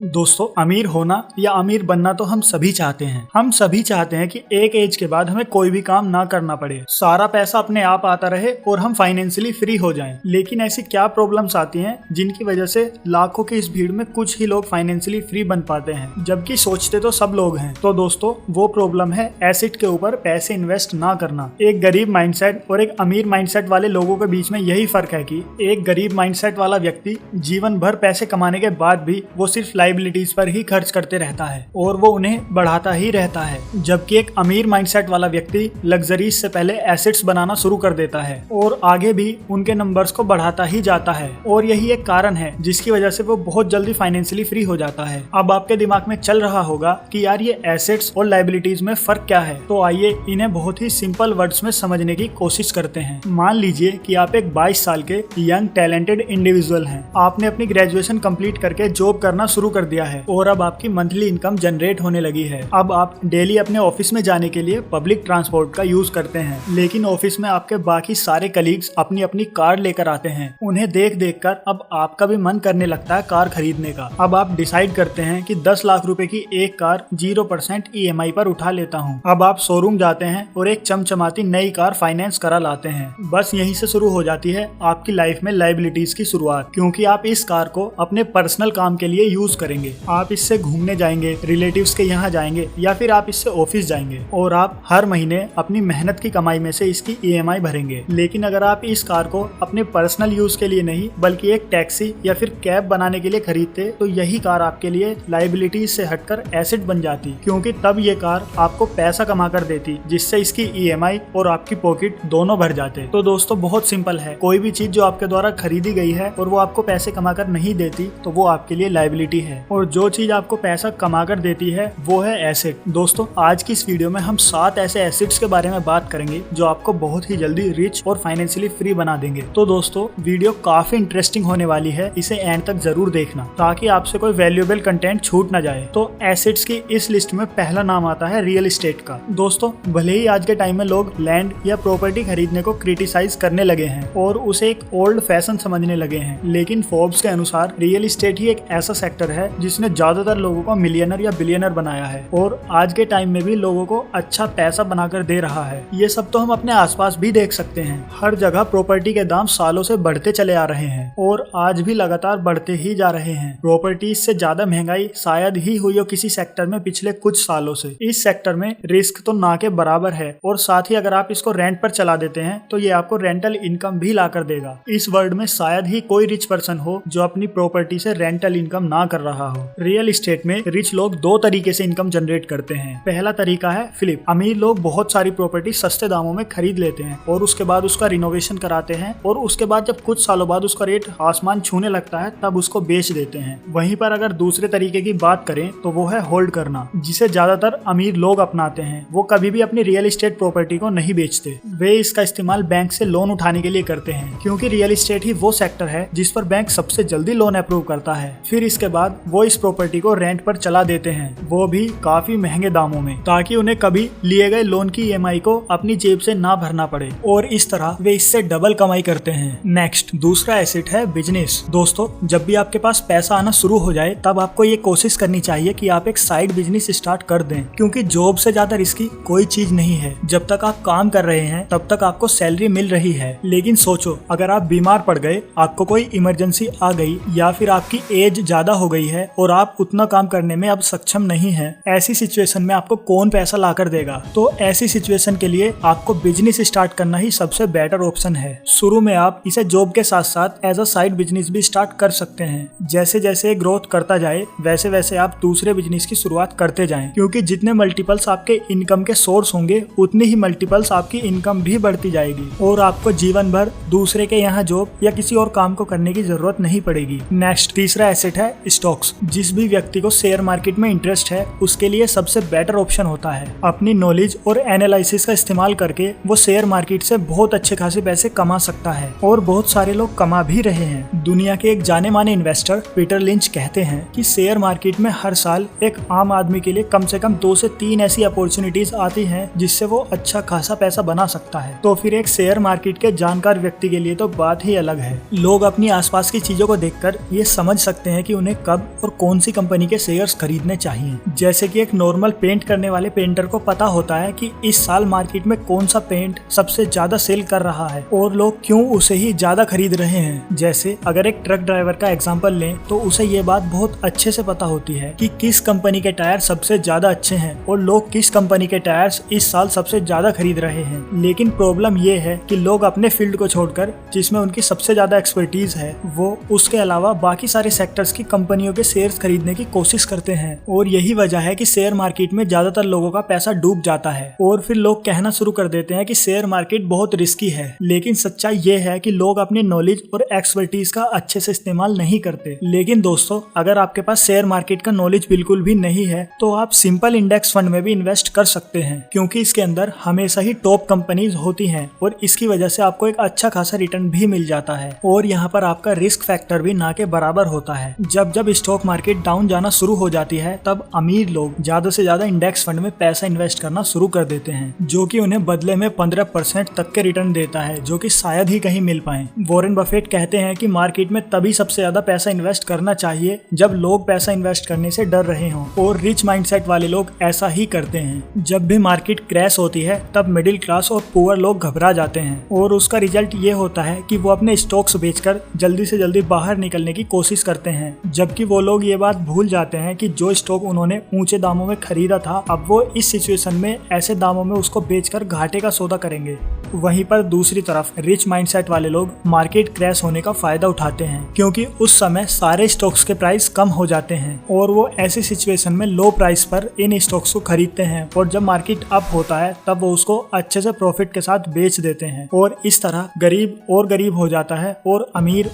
दोस्तों, अमीर होना या अमीर बनना तो हम सभी चाहते हैं। हम सभी चाहते हैं कि एक एज के बाद हमें कोई भी काम ना करना पड़े, सारा पैसा अपने आप आता रहे और हम फाइनेंशियली फ्री हो जाएं। लेकिन ऐसी क्या प्रॉब्लम्स आती हैं जिनकी वजह से लाखों की इस भीड़ में कुछ ही लोग फाइनेंशियली फ्री बन पाते हैं, जबकि सोचते तो सब लोग हैं। तो दोस्तों, वो प्रॉब्लम है एसेट के ऊपर पैसे इन्वेस्ट ना करना। एक गरीब माइंडसेट और एक अमीर माइंडसेट वाले लोगों के बीच में यही फर्क है कि एक गरीब माइंडसेट वाला व्यक्ति जीवन भर पैसे कमाने के बाद भी वो सिर्फ लायबिलिटीज पर ही खर्च करते रहता है और वो उन्हें बढ़ाता ही रहता है, जबकि एक अमीर माइंडसेट वाला व्यक्ति लग्जरीज से पहले एसेट्स बनाना शुरू कर देता है और आगे भी उनके नंबर्स को बढ़ाता ही जाता है। और यही एक कारण है जिसकी वजह से वो बहुत जल्दी फाइनेंशियली फ्री हो जाता है। अब आपके दिमाग में चल रहा होगा कि यार ये एसेट्स और लायबिलिटीज में फर्क क्या है, तो आइए इन्हें बहुत ही सिंपल वर्ड्स में समझने की कोशिश करते हैं। मान लीजिए कि आप एक 22 साल के यंग टैलेंटेड इंडिविजुअल हैं। आपने अपनी ग्रेजुएशन कंप्लीट करके जॉब करना शुरू कर दिया है और अब आपकी मंथली इनकम जनरेट होने लगी है। अब आप डेली अपने ऑफिस में जाने के लिए पब्लिक ट्रांसपोर्ट का यूज करते हैं, लेकिन ऑफिस में आपके बाकी सारे कलीग्स अपनी अपनी कार लेकर आते हैं। उन्हें देख देख कर अब आपका भी मन करने लगता है कार खरीदने का। अब आप डिसाइड करते हैं कि 10 लाख रुपए की एक कार 0% EMI पर उठा लेता हूँ। अब आप शोरूम जाते हैं और एक चमचमाती नई कार फाइनेंस करा लाते हैं। बस यहीं से शुरू हो जाती है आपकी लाइफ में लायबिलिटीज की शुरुआत, क्योंकि आप इस कार को अपने पर्सनल काम के लिए यूज करेंगे। आप इससे घूमने जाएंगे, रिलेटिव्स के यहाँ जाएंगे या फिर आप इससे ऑफिस जाएंगे और आप हर महीने अपनी मेहनत की कमाई में से इसकी EMI भरेंगे। लेकिन अगर आप इस कार को अपने पर्सनल यूज के लिए नहीं बल्कि एक टैक्सी या फिर कैब बनाने के लिए खरीदते, तो यही कार आपके लिए लायबिलिटीज से हटकर एसेट बन जाती, क्योंकि तब ये कार आपको पैसा कमा कर देती जिससे इसकी EMI और आपकी पॉकेट दोनों भर जाते। तो दोस्तों, बहुत सिंपल है। कोई भी चीज जो आपके द्वारा खरीदी गई है और वो आपको पैसे कमा कर नहीं देती, तो वो आपके लिए लायबिलिटी है। और जो चीज आपको पैसा कमा कर देती है वो है एसेट। दोस्तों, आज की इस वीडियो में हम 7 ऐसे एसेट्स के बारे में बात करेंगे जो आपको बहुत ही जल्दी रिच और फाइनेंशियली फ्री बना देंगे। तो दोस्तों, वीडियो काफी इंटरेस्टिंग होने वाली है, इसे एंड तक जरूर देखना ताकि आपसे कोई वैल्यूएबल कंटेंट छूट ना जाए। तो एसेट्स की इस लिस्ट में पहला नाम आता है रियल एस्टेट का। दोस्तों, भले ही आज के टाइम में लोग लैंड या प्रॉपर्टी खरीदने को क्रिटिसाइज करने लगे हैं और उसे एक ओल्ड फैशन समझने लगे हैं, लेकिन फोर्ब्स के अनुसार रियल एस्टेट ही एक ऐसा सेक्टर है जिसने ज्यादातर लोगों को मिलियनर या बिलियनर बनाया है और आज के टाइम में भी लोगों को अच्छा पैसा बनाकर दे रहा है। ये सब तो हम अपने आसपास भी देख सकते हैं। हर जगह प्रॉपर्टी के दाम सालों से बढ़ते चले आ रहे हैं और आज भी लगातार बढ़ते ही जा रहे हैं। प्रॉपर्टीज से ज्यादा महंगाई शायद ही हुई हो किसी सेक्टर में पिछले कुछ सालों से। इस सेक्टर में रिस्क तो ना के बराबर है और साथ ही अगर आप इसको रेंट पर चला देते हैं तो ये आपको रेंटल इनकम भी ला कर देगा। इस वर्ल्ड में शायद ही कोई रिच पर्सन हो जो अपनी प्रॉपर्टी से रेंटल इनकम ना कर रहा हो। रियल एस्टेट में रिच लोग 2 तरीके से इनकम जनरेट करते हैं। पहला तरीका है फ्लिप। अमीर लोग बहुत सारी प्रॉपर्टी सस्ते दामों में खरीद लेते हैं और उसके बाद उसका रिनोवेशन कराते हैं और उसके बाद जब कुछ सालों बाद उसका रेट आसमान छूने लगता है तब उसको बेच देते हैं। वहीं पर अगर दूसरे तरीके की बात करें तो वो है होल्ड करना, जिसे ज्यादातर अमीर लोग अपनाते हैं। वो कभी भी अपनी रियल एस्टेट प्रॉपर्टी को नहीं बेचते। वे इसका इस्तेमाल बैंक से लोन उठाने के लिए करते हैं, क्योंकि रियल एस्टेट ही वो सेक्टर है जिस पर बैंक सबसे जल्दी लोन अप्रूव करता है। फिर इसके बाद वो इस प्रॉपर्टी को रेंट पर चला देते हैं, वो भी काफी महंगे दामों में, ताकि उन्हें कभी लिए गए लोन की EMI को अपनी जेब से ना भरना पड़े और इस तरह वे इससे डबल कमाई करते हैं। नेक्स्ट, दूसरा एसेट है बिजनेस। दोस्तों, जब भी आपके पास पैसा आना शुरू हो जाए तब आपको ये कोशिश करनी चाहिए कि आप एक साइड बिजनेस स्टार्ट कर दें, क्योंकि जॉब से ज्यादा रिस्की कोई चीज नहीं है। जब तक आप काम कर रहे हैं तब तक आपको सैलरी मिल रही है, लेकिन सोचो अगर आप बीमार पड़ गए, आपको कोई इमरजेंसी आ गई या फिर आपकी एज ज्यादा हो गई है और आप उतना काम करने में अब सक्षम नहीं है, ऐसी सिचुएशन में आपको कौन पैसा ला कर देगा? तो ऐसी सिचुएशन के लिए आपको बिजनेस स्टार्ट करना ही सबसे बेटर ऑप्शन है। शुरू में आप इसे जॉब के साथ साथ एज अ साइड बिजनेस भी स्टार्ट कर सकते हैं। जैसे जैसे ग्रोथ करता जाए वैसे वैसे आप दूसरे बिजनेस की शुरुआत करते जाएं, क्योंकि जितने मल्टीपल्स आपके इनकम के सोर्स होंगे उतनी ही मल्टीपल्स आपकी इनकम भी बढ़ती जाएगी और आपको जीवन भर दूसरे के यहाँ जॉब या किसी और काम को करने की जरूरत नहीं पड़ेगी। नेक्स्ट, तीसरा एसेट है स्टॉक्स। जिस भी व्यक्ति को शेयर मार्केट में इंटरेस्ट है उसके लिए सबसे बेटर ऑप्शन होता है। अपनी नॉलेज और एनालिसिस का इस्तेमाल करके वो शेयर मार्केट से बहुत अच्छे खासे पैसे कमा सकता है और बहुत सारे लोग कमा भी रहे हैं। दुनिया के एक जाने माने इन्वेस्टर पीटर लिंच कहते हैं कि शेयर मार्केट में हर साल एक आम आदमी के लिए कम से कम 2 से 3 ऐसी अपॉर्चुनिटीज आती हैं जिससे वो अच्छा खासा पैसा बना सकता है। तो फिर एक शेयर मार्केट के जानकार व्यक्ति के लिए तो बात ही अलग है। लोग अपनी आसपास की चीजों को देखकर ये समझ सकते हैं कि उन्हें कब और कौन सी कंपनी के शेयर्स खरीदने चाहिए। जैसे कि एक नॉर्मल पेंट करने वाले पेंटर को पता होता है कि इस साल मार्केट में कौन सा पेंट सबसे ज्यादा सेल कर रहा है और लोग क्यों उसे ही ज्यादा खरीद रहे हैं। जैसे अगर एक ट्रक ड्राइवर का एग्जांपल लें तो उसे ये बात बहुत अच्छे से पता होती है कि किस कंपनी के टायर सबसे ज्यादा अच्छे हैं और लोग किस कंपनी के टायर्स इस साल सबसे ज्यादा खरीद रहे हैं। लेकिन प्रॉब्लम ये है कि लोग अपने फील्ड को छोड़कर जिसमें उनकी सबसे ज्यादा एक्सपर्टीज है वो उसके अलावा बाकी सारे सेक्टर्स की कंपनियों के शेयर्स खरीदने की कोशिश करते हैं और यही वजह है कि शेयर मार्केट में ज्यादातर लोगों का पैसा डूब जाता है और फिर लोग कहना शुरू कर देते हैं कि शेयर मार्केट बहुत रिस्की है। लेकिन सच्चाई ये है कि लोग अपनी नॉलेज और एक्सपर्टीज का अच्छे से इस्तेमाल नहीं करते। लेकिन दोस्तों, अगर आपके पास शेयर मार्केट का नॉलेज बिल्कुल भी नहीं है तो आप सिंपल इंडेक्स फंड में भी इन्वेस्ट कर सकते हैं, क्योंकि इसके अंदर हमेशा ही टॉप कंपनीज होती हैं और इसकी वजह से आपको एक अच्छा खासा रिटर्न भी मिल जाता है और यहाँ पर आपका रिस्क फैक्टर भी ना के बराबर होता है। जब जब स्टॉक मार्केट डाउन जाना शुरू हो जाती है तब अमीर लोग ज्यादा से ज्यादा इंडेक्स फंड में पैसा इन्वेस्ट करना शुरू कर देते हैं, जो कि उन्हें बदले में 15% तक के रिटर्न देता है, जो कि शायद ही कहीं मिल पाए। वॉरेन बफेट कहते हैं कि मार्केट में तभी सबसे ज्यादा पैसा इन्वेस्ट करना चाहिए जब लोग पैसा इन्वेस्ट करने से डर रहे हों और रिच माइंडसेट वाले लोग ऐसा ही करते हैं। जब भी मार्केट क्रैश होती है तब मिडिल क्लास और पुअर लोग घबरा जाते हैं और उसका रिजल्ट ये होता है कि वो अपने स्टॉक्स बेचकर जल्दी से जल्दी बाहर निकलने की कोशिश करते हैं, जबकि वो लोग ये बात भूल जाते हैं कि जो स्टॉक उन्होंने ऊंचे दामों में खरीदा था अब वो इस सिचुएशन में ऐसे दामों में उसको बेचकर घाटे का सौदा करेंगे। वहीं पर दूसरी तरफ रिच माइंडसेट वाले लोग मार्केट क्रैश होने का फायदा उठाते हैं, क्योंकि उस समय सारे स्टॉक्स के प्राइस कम हो जाते हैं और वो ऐसी सिचुएशन में लो प्राइस पर इन स्टॉक्स को खरीदते हैं और जब मार्केट अप होता है तब वो उसको अच्छे से प्रॉफिट के साथ बेच देते हैं और इस तरह गरीब और गरीब हो जाता है और अमीर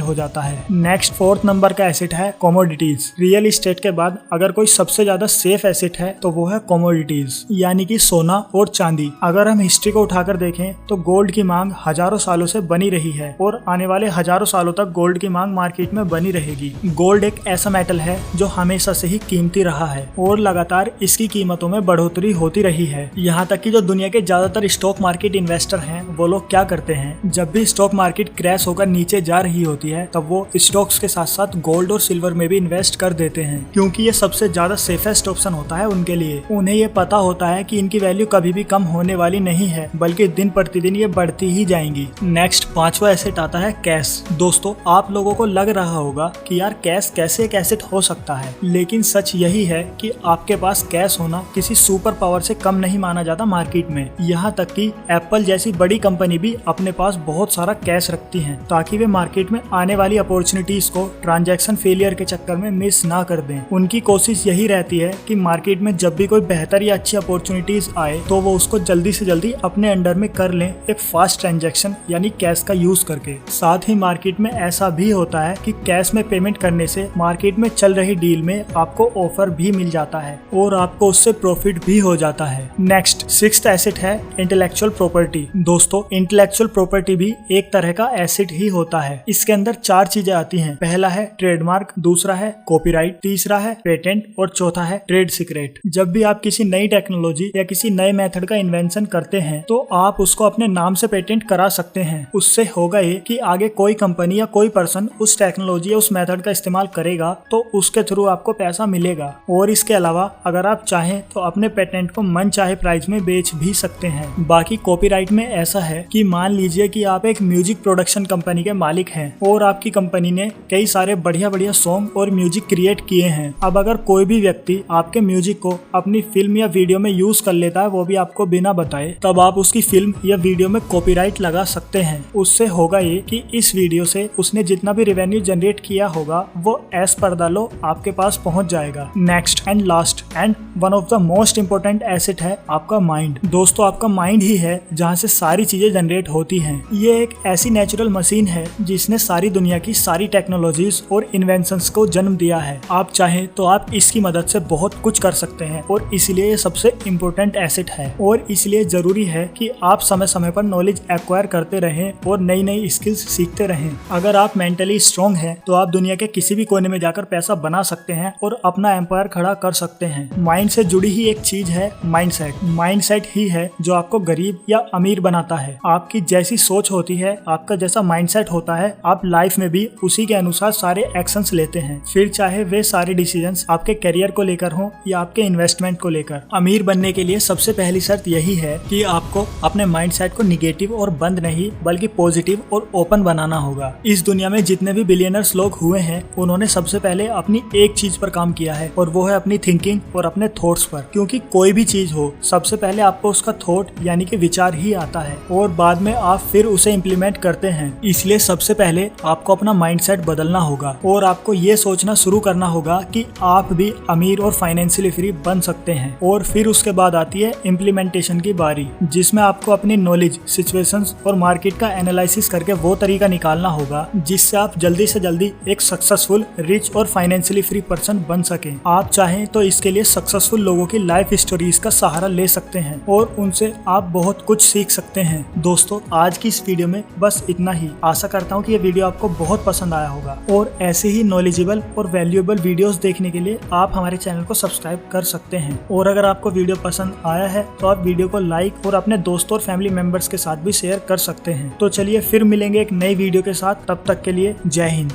हो जाता है। नेक्स्ट 4th नंबर का एसेट है कमोडिटीज। रियल एस्टेट के बाद अगर कोई सबसे ज्यादा सेफ एसेट है तो वो है कमोडिटीज, यानी कि सोना और चांदी। अगर हम हिस्ट्री को उठाकर देखें तो गोल्ड की मांग हजारों सालों से बनी रही है और आने वाले हजारों सालों तक गोल्ड की मांग मार्केट में बनी रहेगी। गोल्ड एक ऐसा मेटल है जो हमेशा से ही कीमती रहा है और लगातार इसकी कीमतों में बढ़ोतरी होती रही है। यहाँ तक कि जो दुनिया के ज्यादातर स्टॉक मार्केट इन्वेस्टर हैं वो लोग क्या करते हैं, जब भी स्टॉक मार्केट क्रैश होकर नीचे जा रही होती है तब वो स्टॉक्स के साथ साथ गोल्ड और सिल्वर में भी इन्वेस्ट कर देते हैं, क्योंकि ये सबसे ज्यादा सेफेस्ट ऑप्शन होता है उनके लिए। उन्हें ये पता होता है कि इनकी वैल्यू कभी भी कम होने वाली नहीं है, बल्कि दिन प्रतिदिन ये बढ़ती ही जाएंगी। नेक्स्ट 5वां एसेट आता है कैश। दोस्तों, आप लोगों को लग रहा होगा कि यार कैश कैसे एक एसेट हो सकता है, लेकिन सच यही है कि आपके पास कैश होना किसी सुपर पावर से कम नहीं माना जाता मार्केट में। यहाँ तक कि एप्पल जैसी बड़ी कंपनी भी अपने पास बहुत सारा कैश रखती है ताकि वे मार्केट में आने वाली अपॉर्चुनिटीज को ट्रांजैक्शन फेलियर के चक्कर में मिस ना कर दें। उनकी कोशिश यही रहती है कि मार्केट में जब भी कोई बेहतर या अच्छी अपॉर्चुनिटीज आए तो वो उसको जल्दी से जल्दी अपने अंडर में कर लें, एक फास्ट ट्रांजैक्शन यानी कैश का यूज करके। साथ ही मार्केट में ऐसा भी होता है कि कैश में पेमेंट करने से मार्केट में चल रही डील में आपको ऑफर भी मिल जाता है और आपको उससे प्रॉफिट भी हो जाता है। नेक्स्ट 6th एसेट है इंटेलेक्चुअल प्रॉपर्टी। दोस्तों, इंटेलेक्चुअल प्रॉपर्टी भी एक तरह का एसेट ही होता है। इसके अंदर 4 चीजें आती हैं। पहला है ट्रेडमार्क, दूसरा है कॉपीराइट, तीसरा है पेटेंट और चौथा है ट्रेड सीक्रेट। जब भी आप किसी नई टेक्नोलॉजी या किसी नए मेथड का इन्वेंशन करते हैं तो आप उसको अपने नाम से पेटेंट करा सकते हैं। उससे होगा ये कि आगे कोई कंपनी या कोई पर्सन उस टेक्नोलॉजी या उस मेथड का इस्तेमाल करेगा तो उसके थ्रू आपको पैसा मिलेगा। और इसके अलावा अगर आप चाहें तो अपने पेटेंट को मन चाहे प्राइस में बेच भी सकते हैं। बाकी कॉपीराइट में ऐसा है कि मान लीजिए कि आप एक म्यूजिक प्रोडक्शन कंपनी के मालिक हैं और आपकी कंपनी ने कई सारे बढ़िया सॉन्ग और म्यूजिक क्रिएट किए हैं। अब अगर कोई भी व्यक्ति आपके म्यूजिक को अपनी फिल्म या वीडियो में यूज कर लेता है, वो भी आपको बिना बताए, तब आप उसकी फिल्म या वीडियो में कॉपीराइट लगा सकते हैं। उससे होगा ये कि इस वीडियो से उसने जितना भी रेवेन्यू जनरेट किया होगा वो एज पर द लॉ आपके पास पहुंच जाएगा। Next and last and one of the most important asset है आपका माइंड। दोस्तों, आपका माइंड ही है जहाँ से सारी चीजें जनरेट होती हैं। ये एक ऐसी नेचुरल मशीन है जिसने सारी दुनिया की सारी टेक्नोलॉजीज और इन्वेंशंस को जन्म दिया है। आप चाहें तो आप इसकी मदद से बहुत कुछ कर सकते हैं और इसलिए ये सबसे इम्पोर्टेंट एसेट है और इसलिए जरूरी है कि आप आप समय समय पर नॉलेज एक्वायर करते रहें और नई नई स्किल्स सीखते रहें। अगर आप मेंटली स्ट्रॉन्ग हैं तो आप दुनिया के किसी भी कोने में जाकर पैसा बना सकते हैं और अपना एम्पायर खड़ा कर सकते हैं। माइंड से जुड़ी ही एक चीज है माइंडसेट। माइंडसेट ही है जो आपको गरीब या अमीर बनाता है। आपकी जैसी सोच होती है, आपका जैसा माइंडसेट होता है, आप लाइफ में भी उसी के अनुसार सारे एक्शंस लेते हैं, फिर चाहे वे सारे डिसीजंस आपके करियर को लेकर हो या आपके इन्वेस्टमेंट को लेकर। अमीर बनने के लिए सबसे पहली शर्त यही है कि आपको अपने माइंडसेट को निगेटिव और बंद नहीं बल्कि पॉजिटिव और ओपन बनाना होगा। इस दुनिया में जितने भी बिलियनर्स लोग हुए हैं उन्होंने सबसे पहले अपनी एक चीज पर काम किया है और वो है अपनी थिंकिंग और अपने थॉट्स पर। क्योंकि कोई भी चीज हो सबसे पहले आपको उसका थॉट यानी कि विचार ही आता है और बाद में आप फिर उसे इम्प्लीमेंट करते हैं। इसलिए सबसे पहले आपको अपना माइंडसेट बदलना होगा और आपको ये सोचना शुरू करना होगा कि आप भी अमीर और फाइनेंशियली फ्री बन सकते हैं। और फिर उसके बाद आती है इम्प्लीमेंटेशन की बारी, जिसमें आपको अपनी नॉलेज, सिचुएशंस और मार्केट का एनालिसिस करके वो तरीका निकालना होगा जिससे आप जल्दी से जल्दी एक सक्सेसफुल, रिच और फाइनेंशियली फ्री पर्सन बन सके। आप चाहें तो इसके लिए सक्सेसफुल लोगों की लाइफ स्टोरीज का सहारा ले सकते हैं और उनसे आप बहुत कुछ सीख सकते हैं। दोस्तों, आज की इस वीडियो में बस इतना ही। आशा करता हूँ कि ये वीडियो आपको बहुत पसंद आया होगा और ऐसे ही नॉलेजेबल और वैल्यूएबल वीडियोस देखने के लिए आप हमारे चैनल को सब्सक्राइब कर सकते हैं। और अगर आपको वीडियो पसंद आया है तो आप वीडियो को लाइक और अपने दोस्तों और फैमिली मेंबर्स के साथ भी शेयर कर सकते हैं। तो चलिए फिर मिलेंगे एक नई वीडियो के साथ, तब तक के लिए जय हिंद।